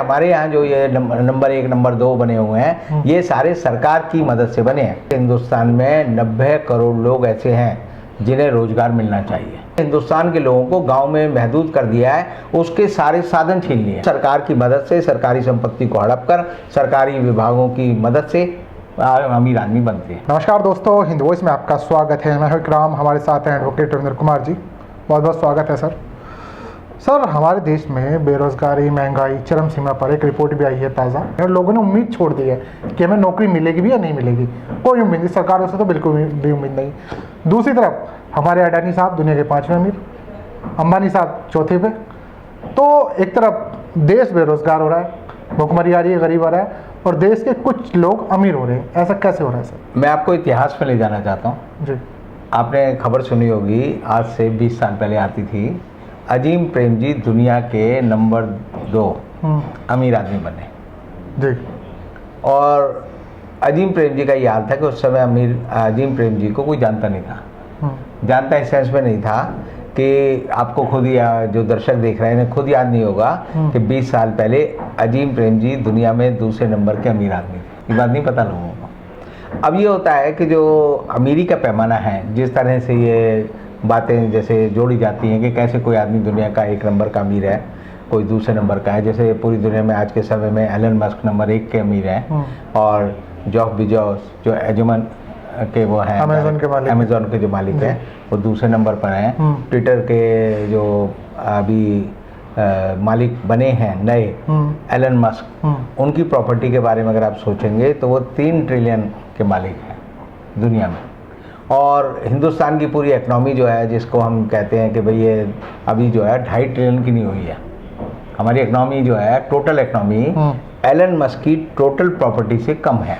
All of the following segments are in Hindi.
हमारे यहाँ जो ये नंबर 1 नंबर 2 बने हुए हैं, ये सारे सरकार की मदद से बने हैं। हिंदुस्तान में 90 करोड़ लोग ऐसे हैं जिन्हें रोजगार मिलना चाहिए। हिंदुस्तान के लोगों को गांव में महदूद कर दिया है, उसके सारे साधन छीन लिए। सरकार की मदद से सरकारी संपत्ति को हड़प कर सरकारी विभागों की मदद से अमीर आदमी बनते हैं। नमस्कार दोस्तों, हिंद वॉइस में आपका स्वागत है। मैं हूं इकराम, हमारे साथ हैं एडवोकेट रविंद्र कुमार जी। बहुत बहुत स्वागत है सर। सर, हमारे देश में बेरोजगारी, महंगाई चरम सीमा पर, एक रिपोर्ट भी आई है ताज़ा, और लोगों ने उम्मीद छोड़ दी है कि हमें नौकरी मिलेगी भी या नहीं मिलेगी। कोई उम्मीद नहीं, सरकारों से तो बिल्कुल भी उम्मीद नहीं। दूसरी तरफ हमारे अडानी साहब दुनिया के 5वें अमीर, अंबानी साहब चौथे पे। तो एक तरफ देश बेरोजगार हो रहा है, भुखमरी आ रही है, गरीब आ रहा है, और देश के कुछ लोग अमीर हो रहे हैं। ऐसा कैसे हो रहा है सर? मैं आपको इतिहास में ले जाना चाहता हूँ जी। आपने खबर सुनी होगी, आज से 20 साल पहले आती थी, अजीम प्रेमजी दुनिया के नंबर 2 अमीर आदमी बने। जी। और अजीम प्रेमजी का ये हाल था कि उस समय अजीम प्रेमजी को कोई जानता नहीं था। जानता इस सेंस में नहीं था कि आपको खुद ही, जो दर्शक देख रहे हैं, इन्हें खुद याद नहीं होगा कि 20 साल पहले अजीम प्रेमजी दुनिया में दूसरे नंबर के अमीर आदमी थे। ये बात नहीं पता लोगों को। अब ये होता है कि जो अमीरी का पैमाना है, जिस तरह से ये बातें जैसे जोड़ी जाती हैं कि कैसे कोई आदमी दुनिया का 1 नंबर का अमीर है, कोई दूसरे नंबर का है। जैसे पूरी दुनिया में आज के समय में एलन मस्क नंबर 1 के अमीर हैं, और जॉफ बिजोस जो एजमन के वो हैं, अमेजोन के जो मालिक हैं, वो दूसरे नंबर पर हैं। ट्विटर के जो अभी मालिक बने हैं नए, एलन मस्क, उनकी प्रॉपर्टी के बारे में अगर आप सोचेंगे तो वो 3 ट्रिलियन के मालिक हैं दुनिया में। और हिंदुस्तान की पूरी इकनॉमी जो है, जिसको हम कहते हैं कि भाई ये अभी जो है 2.5 ट्रिलियन की नहीं हुई है। हमारी इकनॉमी जो है, टोटल इकनॉमी एलन मस्क की टोटल प्रॉपर्टी से कम है।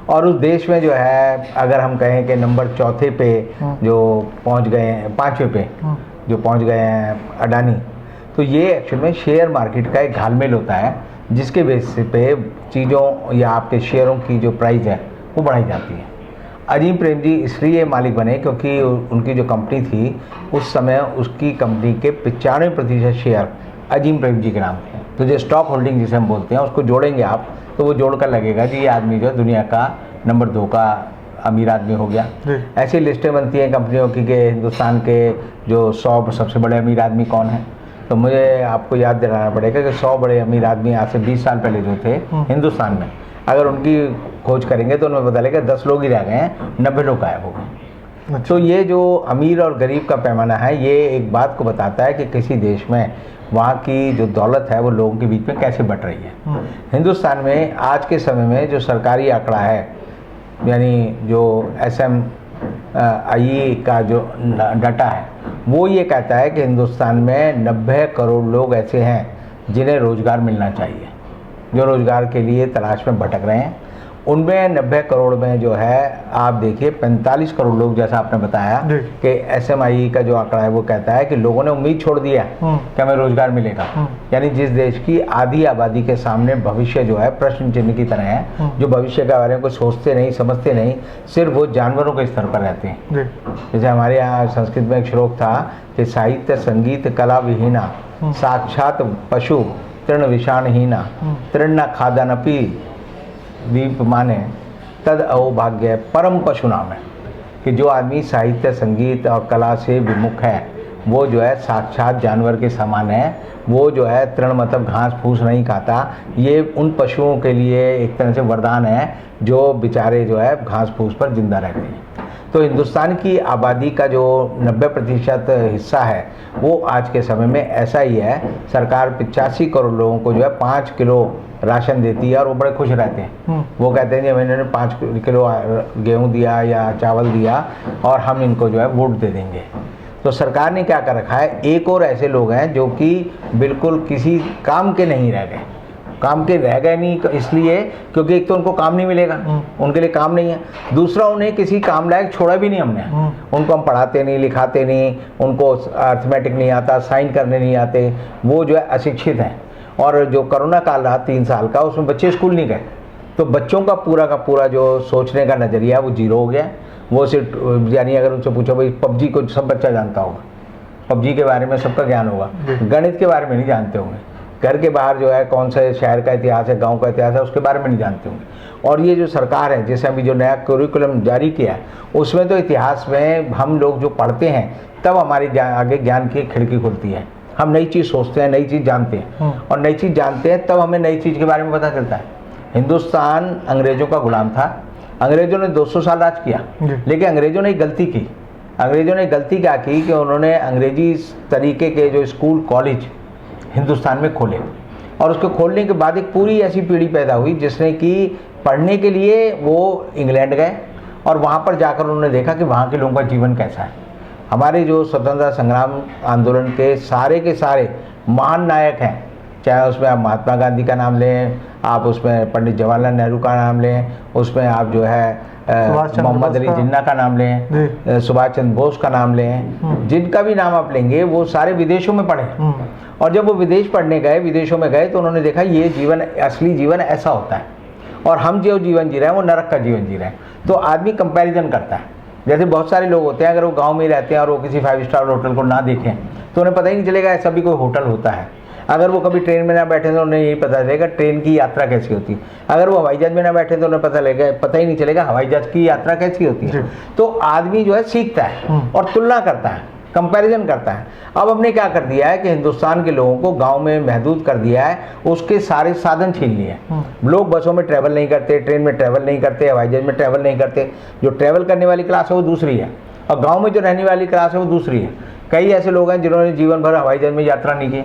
और उस देश में जो है, अगर हम कहें कि नंबर 4 पे जो पहुंच गए हैं, 5वें पे जो पहुंच गए हैं अडानी, तो ये एक्चुअल में शेयर मार्केट का एक घालमेल होता है, जिसके बेसिस पे चीज़ों या आपके शेयरों की जो प्राइस है वो बढ़ाई जाती है। अजीम प्रेमजी इसलिए मालिक बने क्योंकि उनकी जो कंपनी थी उस समय, उसकी कंपनी के 95% शेयर अजीम प्रेमजी के नाम थे। तो जो स्टॉक होल्डिंग जिसे हम बोलते हैं, उसको जोड़ेंगे आप तो वो जोड़कर लगेगा कि ये आदमी जो दुनिया का नंबर 2 का अमीर आदमी हो गया। ऐसी लिस्टें बनती हैं कंपनियों की कि हिंदुस्तान के जो 100 सबसे बड़े अमीर आदमी कौन है। तो मुझे आपको याद दिलाना पड़ेगा कि 100 बड़े अमीर आदमी आज से 20 साल पहले जो थे हिंदुस्तान में, अगर उनकी खोज करेंगे तो उन्हें पता लगेगा 10 लोग ही रह गए हैं, 90 लोग गायब हो गए। तो ये जो अमीर और गरीब का पैमाना है, ये एक बात को बताता है कि किसी देश में वहाँ की जो दौलत है वो लोगों के बीच में कैसे बट रही है। हिंदुस्तान में आज के समय में जो सरकारी आंकड़ा है, यानी जो SMI का जो डाटा है, वो ये कहता है कि हिंदुस्तान में 90 करोड़ लोग ऐसे हैं जिन्हें रोज़गार मिलना चाहिए, जो रोज़गार के लिए तलाश में भटक रहे हैं। उनमें 90 करोड़ में जो है, आप देखिए 45 करोड़ लोग, जैसा आपने बताया कि SMI का जो आंकड़ा है वो कहता है कि लोगों ने उम्मीद छोड़ दी है कि हमें रोज़गार मिलेगा। यानी जिस देश की आधी आबादी के सामने भविष्य जो है प्रश्न चिन्ह की तरह है, जो भविष्य के बारे में कुछ सोचते नहीं, समझते नहीं, सिर्फ वो जानवरों के स्तर पर रहते हैं। जैसे हमारे यहाँ संस्कृत में एक श्लोक था कि साहित्य संगीत कला विहीना साक्षात पशु तृण विषाणहीना तृण खादनपि दीप माने तद अवभाग्य परम पशु नाम है। कि जो आदमी साहित्य संगीत और कला से विमुख है, वो जो है साक्षात जानवर के समान है। वो जो है तृण मतलब घास फूस नहीं खाता। ये उन पशुओं के लिए एक तरह से वरदान है जो बेचारे जो है घास फूस पर जिंदा रहते हैं। तो हिंदुस्तान की आबादी का जो 90% हिस्सा है वो आज के समय में ऐसा ही है। सरकार 85 करोड़ लोगों को जो है 5 किलो राशन देती है और वो बड़े खुश रहते हैं। वो कहते हैं कि इन्होंने 5 किलो गेहूँ दिया या चावल दिया और हम इनको जो है वोट दे देंगे। तो सरकार ने क्या कर रखा है, एक और ऐसे लोग हैं जो कि बिल्कुल किसी काम के नहीं रह गए। काम के रह गए नहीं इसलिए क्योंकि एक तो उनको काम नहीं मिलेगा, उनके लिए काम नहीं है। दूसरा, उन्हें किसी काम लायक छोड़ा भी नहीं हमने। उनको हम पढ़ाते नहीं, लिखाते नहीं, उनको अर्थमेटिक नहीं आता, साइन करने नहीं आते, वो जो है अशिक्षित हैं। और जो कोरोना काल रहा 3 साल का, उसमें बच्चे स्कूल नहीं गए, तो बच्चों का पूरा जो सोचने का नज़रिया वो जीरो हो गया। वो सिर्फ, यानी अगर उनसे पूछो भाई पबजी को सब बच्चा जानता होगा, पबजी के बारे में सबका ज्ञान होगा, गणित के बारे में नहीं जानते होंगे, घर के बाहर जो है कौन से शहर का इतिहास है, गांव का इतिहास है, उसके बारे में नहीं जानते होंगे। और ये जो सरकार है, जैसे अभी जो नया करिकुलम जारी किया है, उसमें तो इतिहास में हम लोग जो पढ़ते हैं तब हमारी आगे ज्ञान की खिड़की खुलती है। हम नई चीज़ सोचते हैं, नई चीज़ जानते हैं, और नई चीज़ जानते हैं तब हमें नई चीज़ के बारे में पता चलता है। हिंदुस्तान अंग्रेज़ों का गुलाम था, अंग्रेज़ों ने 200 साल राज किया, लेकिन अंग्रेज़ों ने एक गलती की। अंग्रेज़ों ने गलती क्या की कि उन्होंने अंग्रेजी तरीके के जो स्कूल कॉलेज हिंदुस्तान में खोले, और उसको खोलने के बाद एक पूरी ऐसी पीढ़ी पैदा हुई जिसने कि पढ़ने के लिए वो इंग्लैंड गए, और वहाँ पर जाकर उन्होंने देखा कि वहाँ के लोगों का जीवन कैसा है। हमारे जो स्वतंत्रता संग्राम आंदोलन के सारे महान नायक हैं, चाहे उसमें आप महात्मा गांधी का नाम लें, आप उसमें पंडित जवाहरलाल नेहरू का नाम लें, उसमें आप जो है मोहम्मद अली जिन्ना का नाम लें, सुभाष चंद्र बोस का नाम लें, जिनका भी नाम आप लेंगे वो सारे विदेशों में पढ़े। और जब वो विदेश पढ़ने गए, विदेशों में गए, तो उन्होंने देखा ये जीवन, असली जीवन ऐसा होता है, और हम जो जीवन जी रहे हैं वो नरक का जीवन जी रहे हैं। तो आदमी कंपैरिजन करता है। जैसे बहुत सारे लोग होते हैं, अगर वो गांव में रहते हैं और वो किसी 5 स्टार होटल को ना देखें तो उन्हें पता ही नहीं चलेगा ऐसा भी कोई होटल होता है। अगर वो कभी ट्रेन में ना बैठे तो उन्हें यही पता चलेगा ट्रेन की यात्रा कैसी होती है। अगर वो हवाई जहाज में ना बैठे तो उन्हें पता ही नहीं चलेगा हवाई जहाज की यात्रा कैसी होती है। तो आदमी जो है सीखता है और तुलना करता है, कंपैरिजन करता है। अब हमने क्या कर दिया है कि हिंदुस्तान के लोगों को गांव में महदूद कर दिया है, उसके सारे साधन छीन लिए। लोग बसों में ट्रैवल नहीं करते, ट्रेन में ट्रैवल नहीं करते, हवाई जहाज में ट्रैवल नहीं करते। जो ट्रैवल करने वाली क्लास है वो दूसरी है, और गांव में जो रहने वाली क्लास है वो दूसरी है। कई ऐसे लोग हैं जिन्होंने जीवन भर हवाई जहाज में यात्रा नहीं की,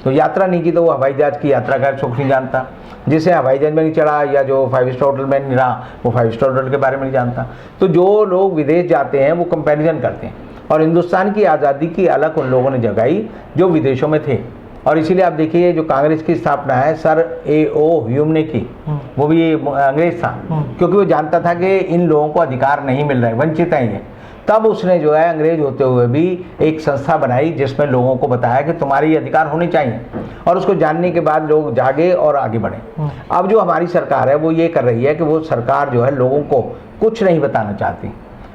तो यात्रा नहीं की तो वो हवाई जहाज की यात्रा का सुख नहीं जानता। जिसे हवाई जहाज में नहीं चढ़ा या जो 5 स्टार होटल में नहीं रहा, वो 5 स्टार होटल के बारे में नहीं जानता। तो जो लोग विदेश जाते हैं वो कंपैरिजन करते हैं, और हिंदुस्तान की आज़ादी की अलग उन लोगों ने जगाई जो विदेशों में थे। और इसीलिए आप देखिए जो कांग्रेस की स्थापना है सर A.O. ह्यूम ने की, वो भी अंग्रेज था, क्योंकि वो जानता था कि इन लोगों को अधिकार नहीं मिल रहे, वंचित हैं ये। तब उसने जो है अंग्रेज होते हुए भी एक संस्था बनाई जिसमें लोगों को बताया कि तुम्हारे ये अधिकार होने चाहिए, और उसको जानने के बाद लोग जागे और आगे बढ़े। अब जो हमारी सरकार है वो ये कर रही है कि वो सरकार जो है लोगों को कुछ नहीं बताना चाहती।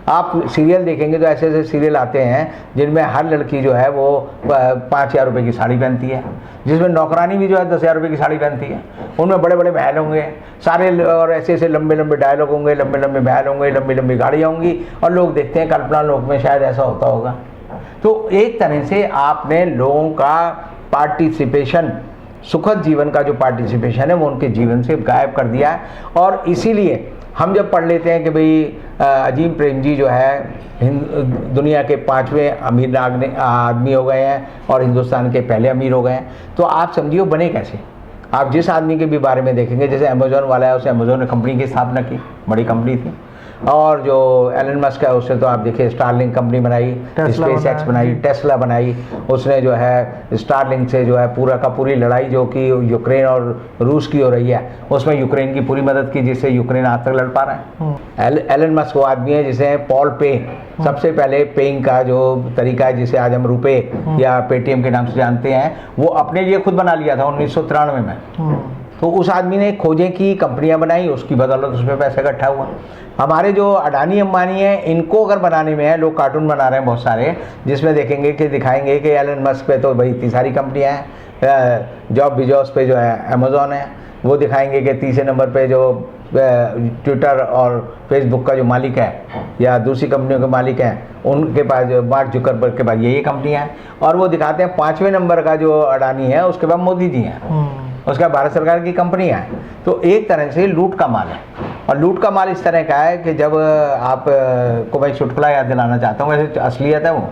आप सीरियल देखेंगे तो ऐसे ऐसे सीरियल आते हैं जिनमें हर लड़की जो है वो 5,000 रुपये की साड़ी पहनती है, जिसमें नौकरानी भी जो है 10,000 रुपये की साड़ी पहनती है। उनमें बड़े बड़े महल होंगे सारे, और ऐसे ऐसे लंबे लंबे डायलॉग होंगे, लंबे लंबे महल होंगे, लंबी लंबी गाड़ियाँ होंगी, और लोग देखते हैं कल्पना लोक में शायद ऐसा होता होगा। तो एक तरह से आपने लोगों का पार्टिसिपेशन, सुखद जीवन का जो पार्टिसिपेशन है वो उनके जीवन से गायब कर दिया है। और इसीलिए हम जब पढ़ लेते हैं कि भाई अजीम प्रेम जी जो है दुनिया के 5वें अमीर आदमी हो गए हैं और हिंदुस्तान के पहले अमीर हो गए हैं, तो आप समझिए बने कैसे। आप जिस आदमी के भी बारे में देखेंगे, जैसे अमेजोन वाला है, उसे अमेजोन ने कंपनी की स्थापना की, बड़ी कंपनी थी। और जो एलन मस्क है उसने तो आप देखिए स्टारलिंक कंपनी बनाई, स्पेस एक्स बनाई, टेस्ला बनाई। उसने जो है स्टारलिंक से जो है पूरा का पूरी लड़ाई जो कि यूक्रेन और रूस की हो रही है, उसमें यूक्रेन की पूरी मदद की, जिससे यूक्रेन आज तक लड़ पा रहा है। एलन मस्क वो आदमी है जिसे पॉल पे, सबसे पहले पेइंग का जो तरीका है जिसे आज हम रुपए या पेटीएम के नाम से जानते हैं, वो अपने लिए खुद बना लिया था 1993 में। तो उस आदमी ने खोजें की, कंपनियां बनाई, उसकी बदौलत उसमें पैसा इकट्ठा हुआ। हमारे जो अडानी अंबानी हैं, इनको अगर बनाने में है, लोग कार्टून बना रहे हैं बहुत सारे, जिसमें देखेंगे कि दिखाएंगे कि एलन मस्क पे तो भाई इतनी सारी कंपनियां हैं, जॉब बिजॉस पे जो है अमेजोन है, वो दिखाएंगे कि तीसरे नंबर पे जो ट्विटर और फेसबुक का जो मालिक है या दूसरी कंपनियों के मालिक हैं, उनके पास जो मार्क जुकरबर्ग के पास ये कंपनियां हैं। और वो दिखाते हैं 5वें नंबर का जो अडानी है उसके बाद मोदी जी हैं, उसका भारत सरकार की कंपनियां हैं। तो एक तरह से लूट का माल है, और लूट का माल इस तरह का है कि जब आप को मैं चुटकुला याद दिलाना चाहता हूँ, वैसे असलियत है वो,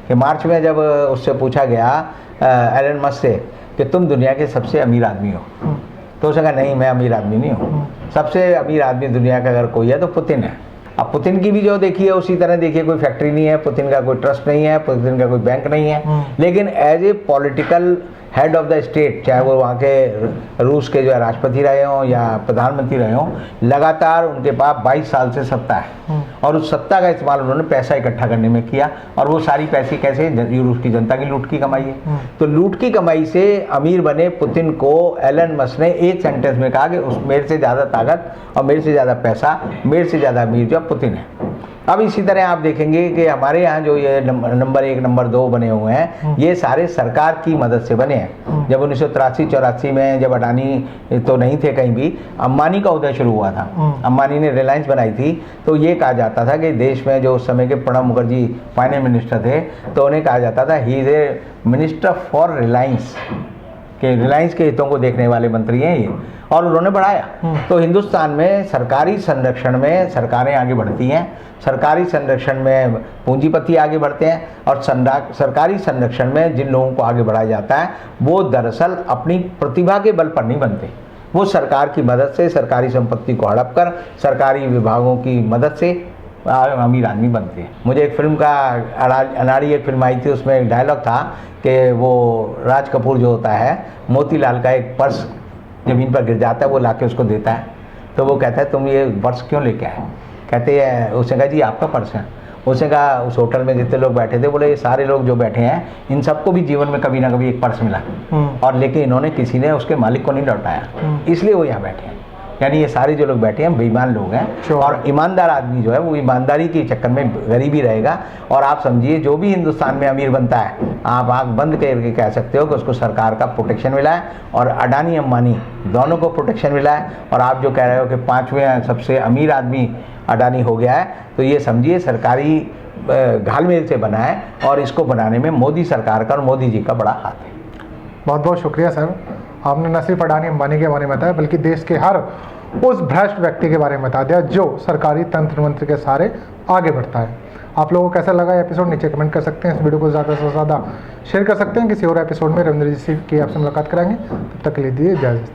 कि मार्च में जब उससे पूछा गया एलन मस्क से कि तुम दुनिया के सबसे अमीर आदमी हो, तो उसने कहा नहीं मैं अमीर आदमी नहीं हूँ, सबसे अमीर आदमी दुनिया का अगर कोई है तो पुतिन है। अब पुतिन की भी जो देखिए उसी तरह देखिए, कोई फैक्ट्री नहीं है, पुतिन का कोई ट्रस्ट नहीं है, पुतिन का कोई बैंक नहीं है, लेकिन as a political head of the state, चाहे वो वहाँ के रूस के जो है राष्ट्रपति रहे हों या प्रधानमंत्री रहे हों, लगातार उनके पास 22 साल से सत्ता है, और उस सत्ता का इस्तेमाल उन्होंने पैसा इकट्ठा करने में किया। और वो सारी पैसे कैसे, रूस की जनता की लूट की कमाई है। तो लूट की कमाई से अमीर बने पुतिन को एलन मस्क ने एक सेंटेंस में कहा कि उस मेरे से ज़्यादा ताकत और मेरे से ज़्यादा पैसा, मेरे से ज़्यादा अमीर जो पुतिन है। अब इसी तरह आप देखेंगे कि हमारे यहाँ जो ये नंबर 1 नंबर 2 बने हुए हैं, ये सारे सरकार की मदद से बने हैं। जब 1983-84 में जब अडानी तो नहीं थे कहीं भी, अंबानी का उदय शुरू हुआ था। अंबानी ने रिलायंस बनाई थी, तो ये कहा जाता था कि देश में जो उस समय के प्रणब मुखर्जी फाइनेंस मिनिस्टर थे, तो उन्हें कहा जाता था he is a minister for Reliance, कि रिलायंस के हितों को देखने वाले मंत्री हैं ये, और उन्होंने बढ़ाया। तो हिंदुस्तान में सरकारी संरक्षण में सरकारें आगे बढ़ती हैं, सरकारी संरक्षण में पूंजीपति आगे बढ़ते हैं, और सरकारी संरक्षण में जिन लोगों को आगे बढ़ाया जाता है वो दरअसल अपनी प्रतिभा के बल पर नहीं बनते, वो सरकार की मदद से, सरकारी संपत्ति को हड़प कर, सरकारी विभागों की मदद से अमीर आदमी बनते हैं। मुझे एक फिल्म का अनाड़ी एक फिल्म आई थी, उसमें एक डायलॉग था कि वो राज कपूर जो होता है, मोतीलाल का एक पर्स ज़मीन पर गिर जाता है, वो लाके उसको देता है, तो वो कहता है तुम ये पर्स क्यों लेके आए? कहते हैं, उसने कहा जी आपका पर्स है। उसने कहा उस होटल में जितने लोग बैठे थे, बोले ये सारे लोग जो बैठे हैं इन सबको भी जीवन में कभी ना कभी एक पर्स मिला, और लेकिन इन्होंने किसी ने उसके मालिक को नहीं लौटाया, इसलिए वो यहाँ बैठे हैं। यानी ये सारे जो लोग बैठे हैं बेईमान लोग हैं, और ईमानदार आदमी जो है वो ईमानदारी के चक्कर में गरीबी रहेगा। और आप समझिए जो भी हिंदुस्तान में अमीर बनता है, आप आँख बंद करके कह सकते हो कि उसको सरकार का प्रोटेक्शन मिला है, और अडानी अंबानी दोनों को प्रोटेक्शन मिला है। और आप जो कह रहे हो कि 5वें सबसे अमीर आदमी अडानी हो गया है, तो ये समझिए सरकारी घालमेल से बना है, और इसको बनाने में मोदी सरकार का और मोदी जी का बड़ा हाथ है। बहुत बहुत शुक्रिया सर, आपने न सिर्फ अडानी अंबानी के बारे में बताया बल्कि देश के हर उस भ्रष्ट व्यक्ति के बारे में बता दिया जो सरकारी तंत्र मंत्र के सहारे आगे बढ़ता है। आप लोगों को कैसा लगा एपिसोड नीचे कमेंट कर सकते हैं। इस वीडियो को ज़्यादा से ज़्यादा शेयर कर सकते हैं। किसी और एपिसोड में रविंद्र जी की आपसे मुलाकात कराएंगे, तब तक के लिए दीजिए इजाज़त।